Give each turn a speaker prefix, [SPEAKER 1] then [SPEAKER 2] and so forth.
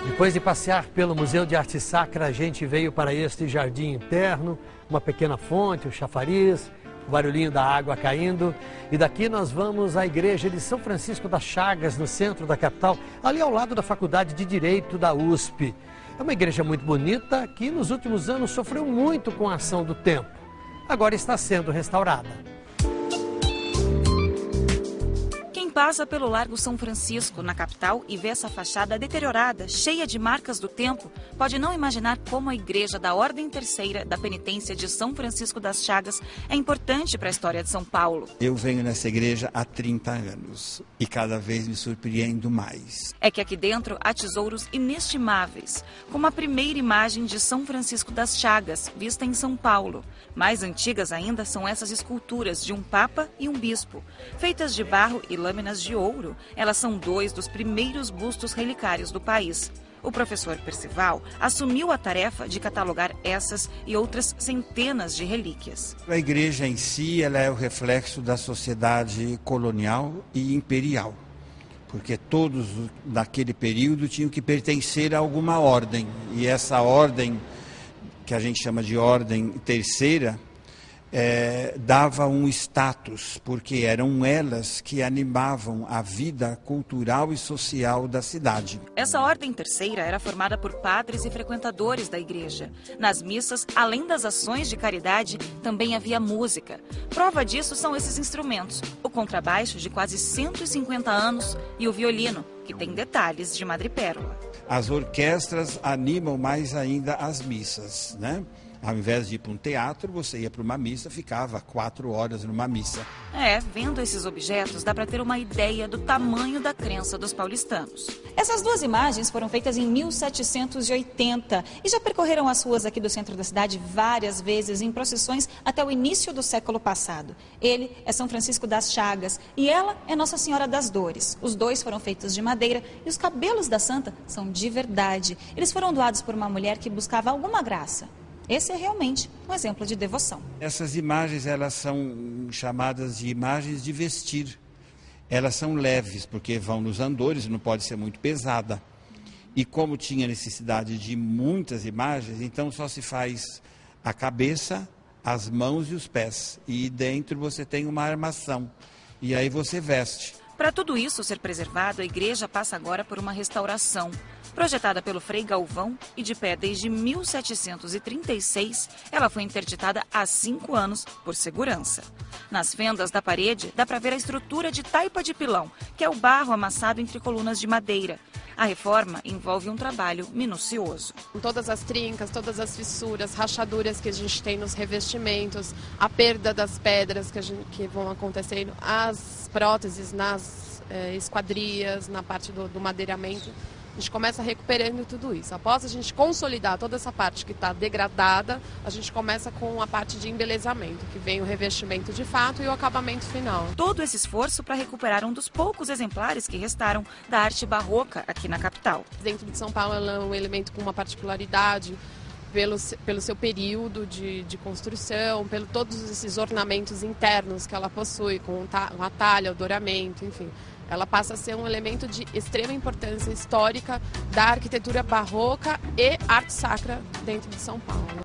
[SPEAKER 1] Depois de passear pelo Museu de Arte Sacra, a gente veio para este jardim interno, uma pequena fonte, o chafariz, o barulhinho da água caindo. E daqui nós vamos à igreja de São Francisco das Chagas, no centro da capital, ali ao lado da Faculdade de Direito da USP. É uma igreja muito bonita que nos últimos anos sofreu muito com a ação do tempo. Agora está sendo restaurada.
[SPEAKER 2] Passa pelo Largo São Francisco, na capital, e vê essa fachada deteriorada, cheia de marcas do tempo, pode não imaginar como a igreja da Ordem Terceira da Penitência de São Francisco das Chagas é importante para a história de São Paulo.
[SPEAKER 3] Eu venho nessa igreja há 30 anos e cada vez me surpreendo mais.
[SPEAKER 2] É que aqui dentro há tesouros inestimáveis, como a primeira imagem de São Francisco das Chagas, vista em São Paulo. Mais antigas ainda são essas esculturas de um papa e um bispo, feitas de barro e lâminas de ouro. Elas são dois dos primeiros bustos relicários do país. O professor Percival assumiu a tarefa de catalogar essas e outras centenas de relíquias.
[SPEAKER 3] A igreja em si, ela é o reflexo da sociedade colonial e imperial, porque todos naquele período tinham que pertencer a alguma ordem, e essa ordem, que a gente chama de Ordem Terceira, dava um status, porque eram elas que animavam a vida cultural e social da cidade.
[SPEAKER 2] Essa Ordem Terceira era formada por padres e frequentadores da igreja. Nas missas, além das ações de caridade, também havia música. Prova disso são esses instrumentos: o contrabaixo, de quase 150 anos, e o violino, que tem detalhes de madrepérola.
[SPEAKER 3] As orquestras animam mais ainda as missas, né? Ao invés de ir para um teatro, você ia para uma missa, ficava 4 horas numa missa.
[SPEAKER 2] Vendo esses objetos, dá para ter uma ideia do tamanho da crença dos paulistanos. Essas duas imagens foram feitas em 1780 e já percorreram as ruas aqui do centro da cidade várias vezes em procissões até o início do século passado. Ele é São Francisco das Chagas e ela é Nossa Senhora das Dores. Os dois foram feitos de madeira e os cabelos da santa são de verdade. Eles foram doados por uma mulher que buscava alguma graça. Esse é realmente um exemplo de devoção.
[SPEAKER 3] Essas imagens, elas são chamadas de imagens de vestir. Elas são leves, porque vão nos andores, não pode ser muito pesada. E como tinha necessidade de muitas imagens, então só se faz a cabeça, as mãos e os pés. E dentro você tem uma armação. E aí você veste.
[SPEAKER 2] Para tudo isso ser preservado, a igreja passa agora por uma restauração. Projetada pelo Frei Galvão e de pé desde 1736, ela foi interditada há 5 anos por segurança. Nas fendas da parede, dá para ver a estrutura de taipa de pilão, que é o barro amassado entre colunas de madeira. A reforma envolve um trabalho minucioso.
[SPEAKER 4] Todas as trincas, todas as fissuras, rachaduras que a gente tem nos revestimentos, a perda das pedras que vão acontecendo, as próteses nas esquadrias, na parte do madeiramento. A gente começa recuperando tudo isso. Após a gente consolidar toda essa parte que está degradada, a gente começa com a parte de embelezamento, que vem o revestimento de fato e o acabamento final.
[SPEAKER 2] Todo esse esforço para recuperar um dos poucos exemplares que restaram da arte barroca aqui na capital.
[SPEAKER 4] Dentro de São Paulo, ela é um elemento com uma particularidade pelo seu período de construção, pelo todos esses ornamentos internos que ela possui, com a talha, o douramento, enfim. Ela passa a ser um elemento de extrema importância histórica da arquitetura barroca e arte sacra dentro de São Paulo.